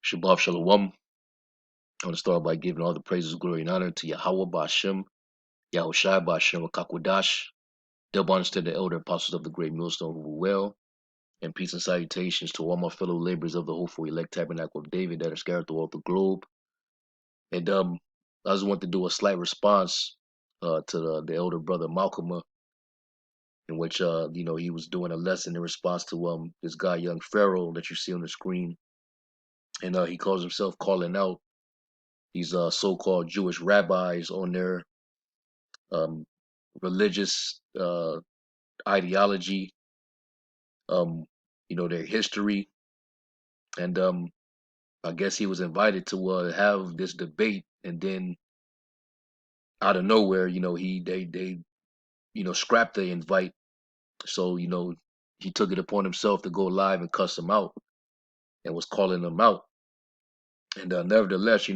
Shabbat Shalom. I want to start by giving all the praises, glory, and honor to Yahweh Ba'Shem, Yahushai Ba'Shem, Kakwadash. Double honors to the elder apostles of the great millstone who were well, and peace and salutations to all my fellow laborers of the hopeful elect tabernacle of David that are scattered throughout the globe. And I just want to do a slight response to the elder brother Malcolm, in which he was doing a lesson in response to this guy young Pharaoh that you see on the screen, and he calls himself calling out these so-called Jewish rabbis on their um, religious ideology, their history, and I guess he was invited to have this debate, and then out of nowhere, they scrapped the invite, so he took it upon himself to go live and cuss them out, and was calling them out, and nevertheless,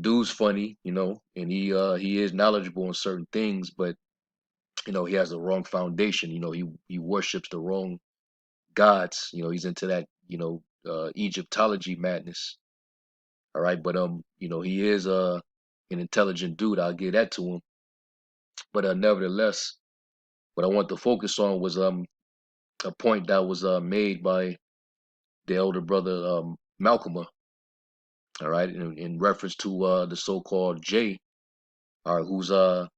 dude's funny, and he is knowledgeable in certain things, but he has the wrong foundation. He worships the wrong gods. He's into that, Egyptology madness. All right, but he is an intelligent dude. I'll give that to him. But nevertheless, what I want to focus on was a point that was made by the elder brother Malcolm. All right, in reference to the so-called Jay, who's for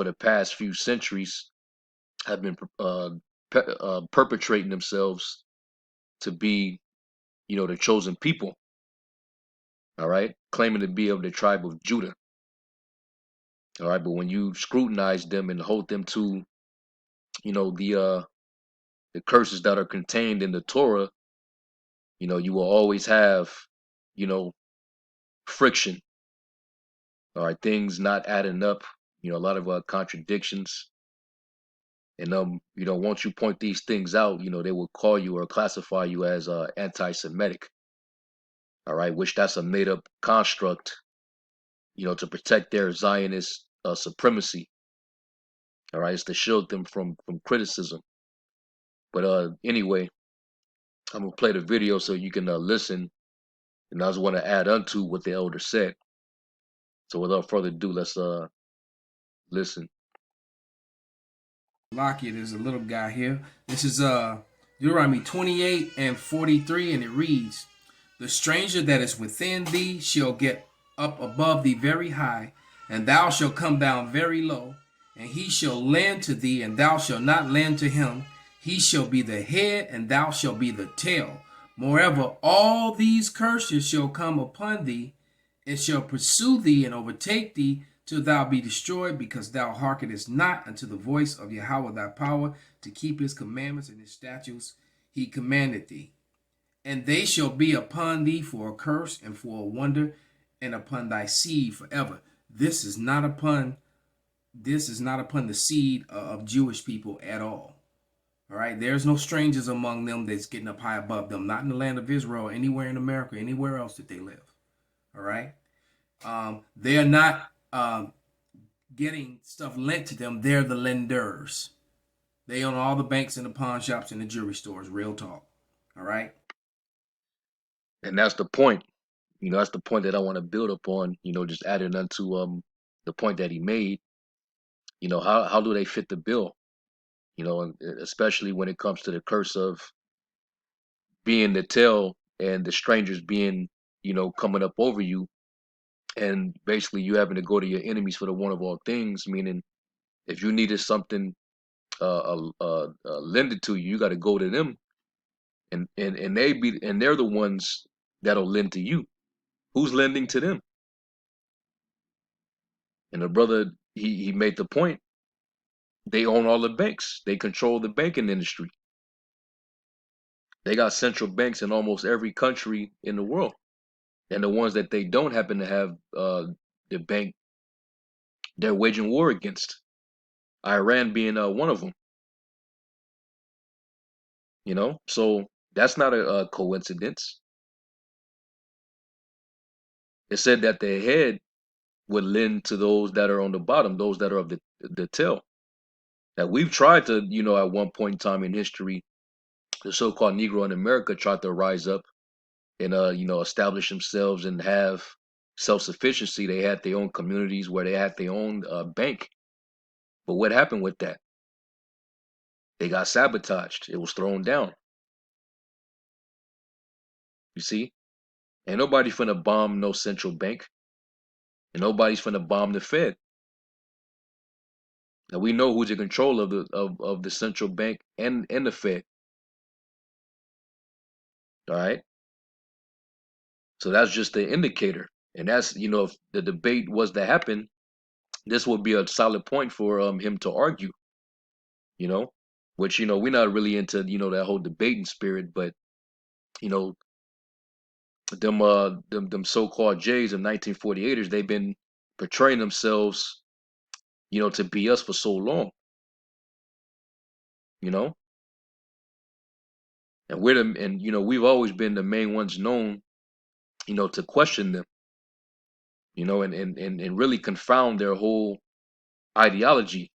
the past few centuries have been perpetrating themselves to be, the chosen people. All right, claiming to be of the tribe of Judah. All right, but when you scrutinize them and hold them to, the curses that are contained in the Torah, you will always have, you know, friction. All right, things not adding up. A lot of contradictions. And once you point these things out, they will call you or classify you as anti-Semitic. All right, which that's a made-up construct, to protect their Zionist supremacy. All right, it's to shield them from criticism. But anyway, I'm gonna play the video so you can listen, and I just want to add unto what the elder said. So without further ado, let's listen. Lockett is a little guy here. This is Deuteronomy 28 and 43, and it reads, "The stranger that is within thee shall get up above thee very high, and thou shalt come down very low, and he shall lend to thee, and thou shalt not lend to him. He shall be the head, and thou shalt be the tail. Moreover, all these curses shall come upon thee, it shall pursue thee and overtake thee, till thou be destroyed, because thou hearkenest not unto the voice of Yahweh thy power, to keep his commandments and his statutes he commanded thee. And they shall be upon thee for a curse and for a wonder, and upon thy seed forever." This is not upon the seed of Jewish people at all. All right, there's no strangers among them that's getting up high above them, not in the land of Israel, anywhere in America, anywhere else that they live. All right, they are not getting stuff lent to them. They're the lenders. They own all the banks and the pawn shops and the jewelry stores. Real talk. All right. And that's the point. That's the point that I want to build upon. Just adding unto the point that he made. How do they fit the bill? And especially when it comes to the curse of being the tail and the strangers being, coming up over you, and basically you having to go to your enemies for the one of all things. Meaning, if you needed something lended to you, you got to go to them, and they're the ones that'll lend to you. Who's lending to them? And the brother, he made the point. They own all the banks. They control the banking industry. They got central banks in almost every country in the world. And the ones that they don't happen to have the bank they're waging war against. Iran being one of them. So that's not a coincidence. It said that the head would lend to those that are on the bottom, those that are of the tail. Now we've tried to, at one point in time in history, the so-called Negro in America tried to rise up and establish themselves and have self-sufficiency. They had their own communities where they had their own bank. But what happened with that? They got sabotaged. It was thrown down. You see? Ain't nobody finna bomb no central bank. And nobody's finna bomb the Fed. Now we know who's in control of the central bank and the Fed. All right. So that's just the indicator. And that's, if the debate was to happen, this would be a solid point for him to argue, you know, which, we're not really into, that whole debating spirit, but, you know, them so-called Jays of 1948ers, they've been portraying themselves, to be us for so long, you know, and we've always been the main ones known, to question them, and really confound their whole ideology.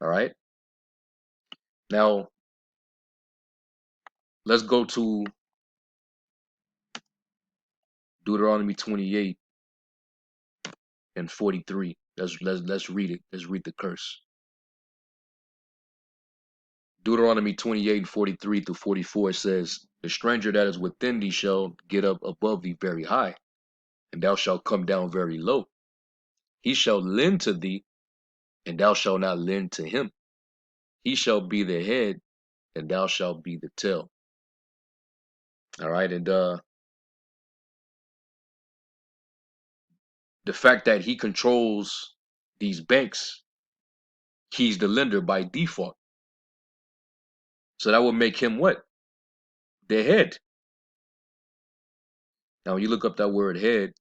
All right. Now let's go to Deuteronomy 28 and 43. Let's read it. Let's read the curse. Deuteronomy 28 and 43 through 44 says, "The stranger that is within thee shall get up above thee very high, and thou shalt come down very low. He shall lend to thee, and thou shalt not lend to him. He shall be the head, and thou shalt be the tail." All right, and the fact that he controls these banks, he's the lender by default. So that would make him what? The head. Now, when you look up that word head,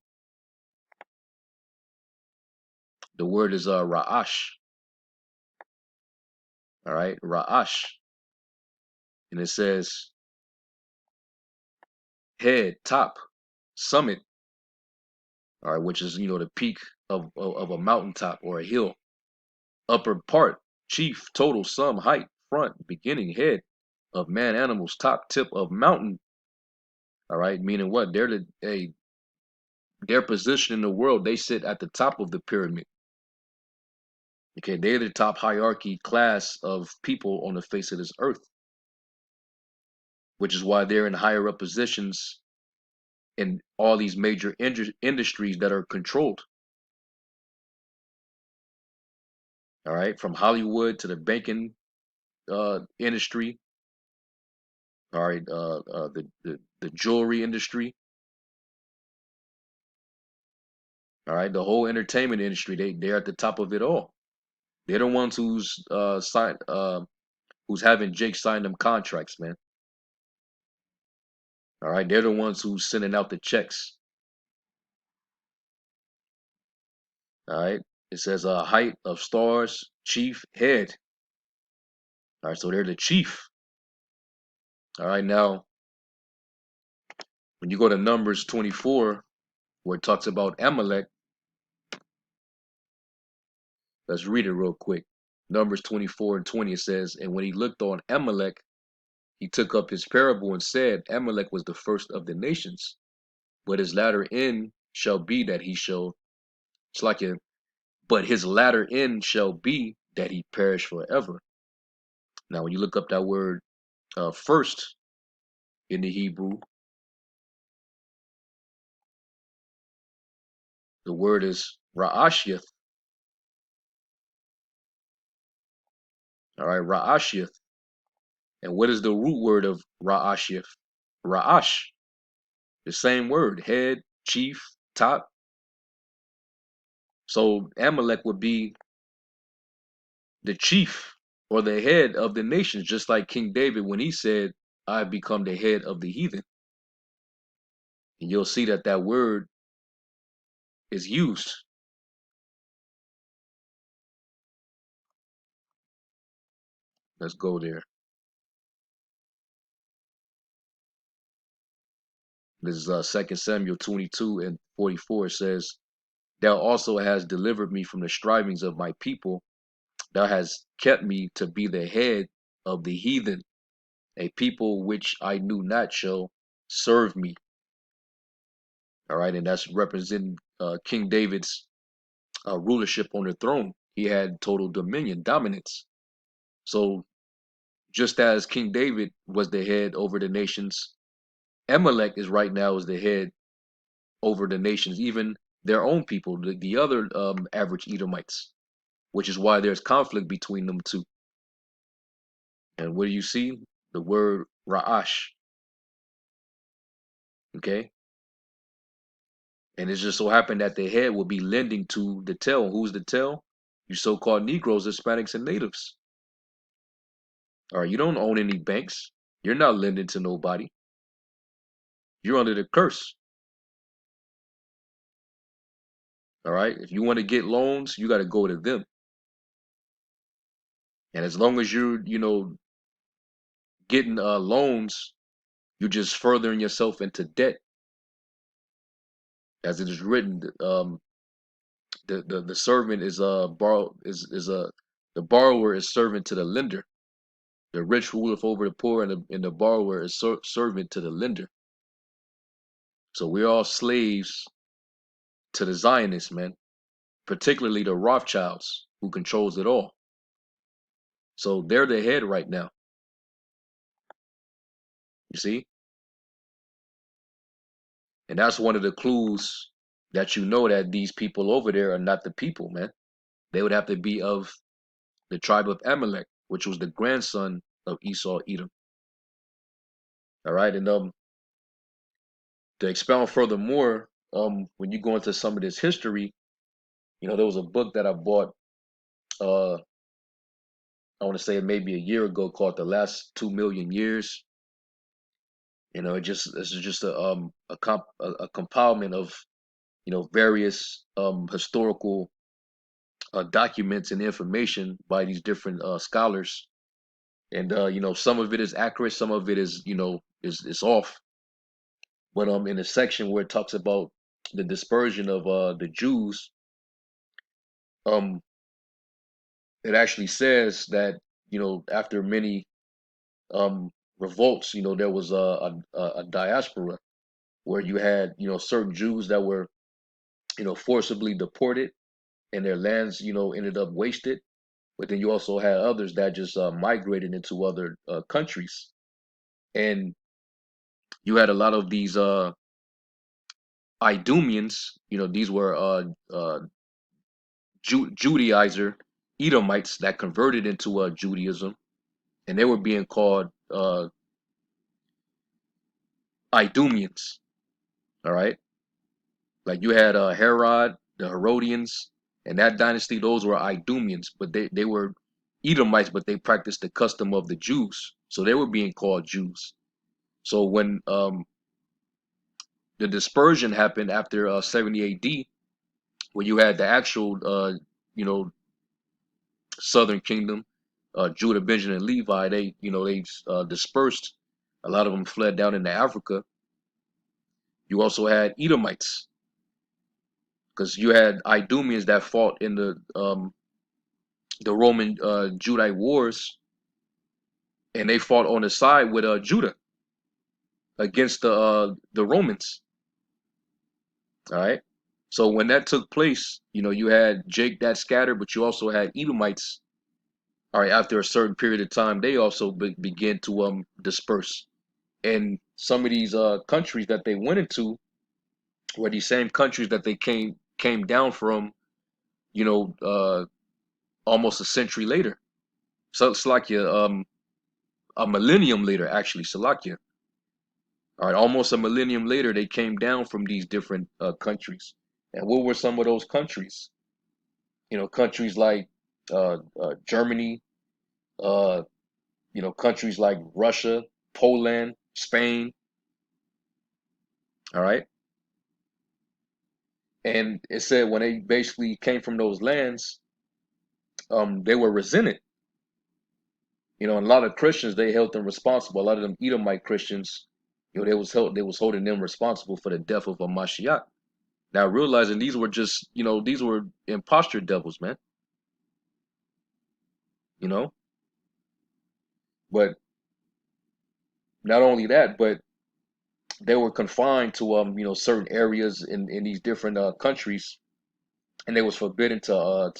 the word is Ra'ash. All right, Ra'ash. And it says head, top, summit, all right, which is, the peak of a mountaintop or a hill. Upper part, chief, total, sum, height, front, beginning, head of man, animals, top, tip of mountain. All right, meaning what? Their position in the world, they sit at the top of the pyramid. Okay, they're the top hierarchy class of people on the face of this earth, which is why they're in higher up positions in all these major industries that are controlled. All right, from Hollywood to the banking industry. All right, the jewelry industry. All right, the whole entertainment industry. They're at the top of it all. They're the ones who's having Jake sign them contracts, man. All right, they're the ones who's sending out the checks. All right, it says height of stars, chief, head. All right, so they're the chief. All right, now when you go to Numbers 24, where it talks about Amalek, let's read it real quick. Numbers 24 and 20, it says, "And when he looked on Amalek, he took up his parable and said, Amalek was the first of the nations, but his latter end shall be that he shall, it's like a, but his latter end shall be that he perish forever." Now, when you look up that word first in the Hebrew, the word is Ra'ashith. All right, Ra'ashith. And what is the root word of Ra'ashith? Ra'ash. The same word, head, chief, top. So Amalek would be the chief or the head of the nations, just like King David when he said, "I become the head of the heathen." And you'll see that that word is used. Let's go there. This is 2 Samuel 22 and 44. It says, "Thou also hast delivered me from the strivings of my people. Thou hast kept me to be the head of the heathen. A people which I knew not shall serve me. All right, and that's representing King David's rulership on the throne. He had total dominion, dominance. So just as King David was the head over the nations, Amalek is right now is the head over the nations, even their own people, the other average Edomites, which is why there's conflict between them two. And what do you see? The word Ra'ash, okay? And it just so happened that the head will be lending to the tail. Who's the tail? You so-called Negroes, Hispanics, and natives. All right, you don't own any banks. You're not lending to nobody. You're under the curse. All right. If you want to get loans, you got to go to them. And as long as you're, getting loans, you're just furthering yourself into debt, as it is written. The servant is borrow is the borrower is servant to the lender. The rich ruleth over the poor, and the borrower is servant to the lender. So we're all slaves to the Zionists, man. Particularly the Rothschilds, who controls it all. So they're the head right now. You see, and that's one of the clues that you know that these people over there are not the people, man. They would have to be of the tribe of Amalek, which was the grandson of Esau, Edom. All right, and to expound furthermore, when you go into some of this history, there was a book that I bought. I want to say maybe a year ago, called "The Last 2 Million Years." It's just a compilement of various historical documents and information by these different scholars, and some of it is accurate, some of it is is off. But in the section where it talks about the dispersion of the Jews, um, it actually says that after many revolts, there was a diaspora where you had certain Jews that were forcibly deported and their lands ended up wasted. But then you also had others that just migrated into other countries, and you had a lot of these Idumeans. These were Judaizer Edomites that converted into Judaism, and they were being called Idumeans. All right, like you had Herod, the Herodians, and that dynasty. Those were Idumeans, but they were Edomites, but they practiced the custom of the Jews, so they were being called Jews. So when the dispersion happened after 70 AD, where you had the actual, you know, southern kingdom, Judah, Benjamin, and Levi. They dispersed. A lot of them fled down into Africa. You also had Edomites, because you had Idumeans that fought in the Roman Judite wars, and they fought on the side with Judah against the Romans. All right. So when that took place, you had Jake that scattered, but you also had Edomites. All right, after a certain period of time, they also began to disperse. And some of these countries that they went into were these same countries that they came down from, you know, uh, almost a century later. So Salakia, a millennium later, actually, Salakia. All right, almost a millennium later, they came down from these different countries. And what were some of those countries? Countries like Germany, uh, countries like Russia, Poland, Spain. All right. And it said when they basically came from those lands, they were resented. And a lot of Christians, they held them responsible. A lot of them Edomite Christians, they was holding them responsible for the death of a Mashiach. Now realizing these were just, these were imposture devils, man. You know, but not only that, but they were confined to certain areas in these different countries, and they was forbidden to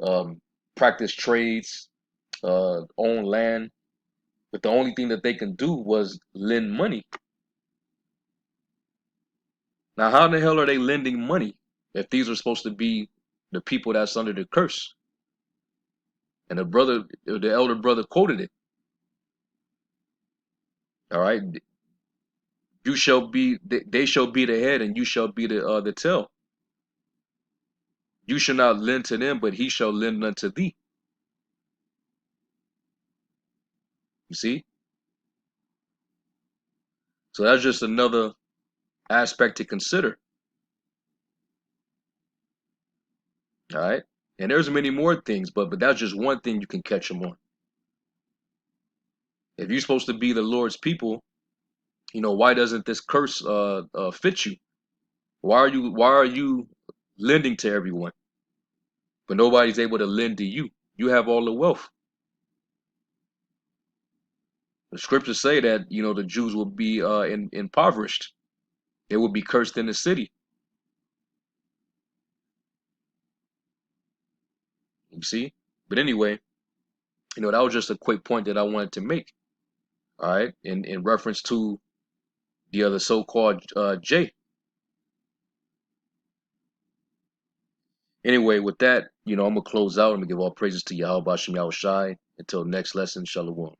um, practice trades, own land. But the only thing that they can do was lend money. Now, how in the hell are they lending money if these are supposed to be the people that's under the curse? And the elder brother quoted it. All right, you shall be, they shall be the head, and you shall be the tail. You shall not lend to them, but he shall lend unto thee. You see, so that's just another aspect to consider. All right, and there's many more things, but that's just one thing you can catch them on. If you're supposed to be the Lord's people, why doesn't this curse fit you? Why are you lending to everyone, but nobody's able to lend to you? You have all the wealth. The scriptures say that the Jews will be impoverished. They will be cursed in the city. You see. But anyway, that was just a quick point that I wanted to make. All right, in reference to the other so-called J. Anyway, with that, I'm gonna close out. I'm gonna give all praises to Yahweh Bashem Yahweh Shai. Until next lesson, Shalom.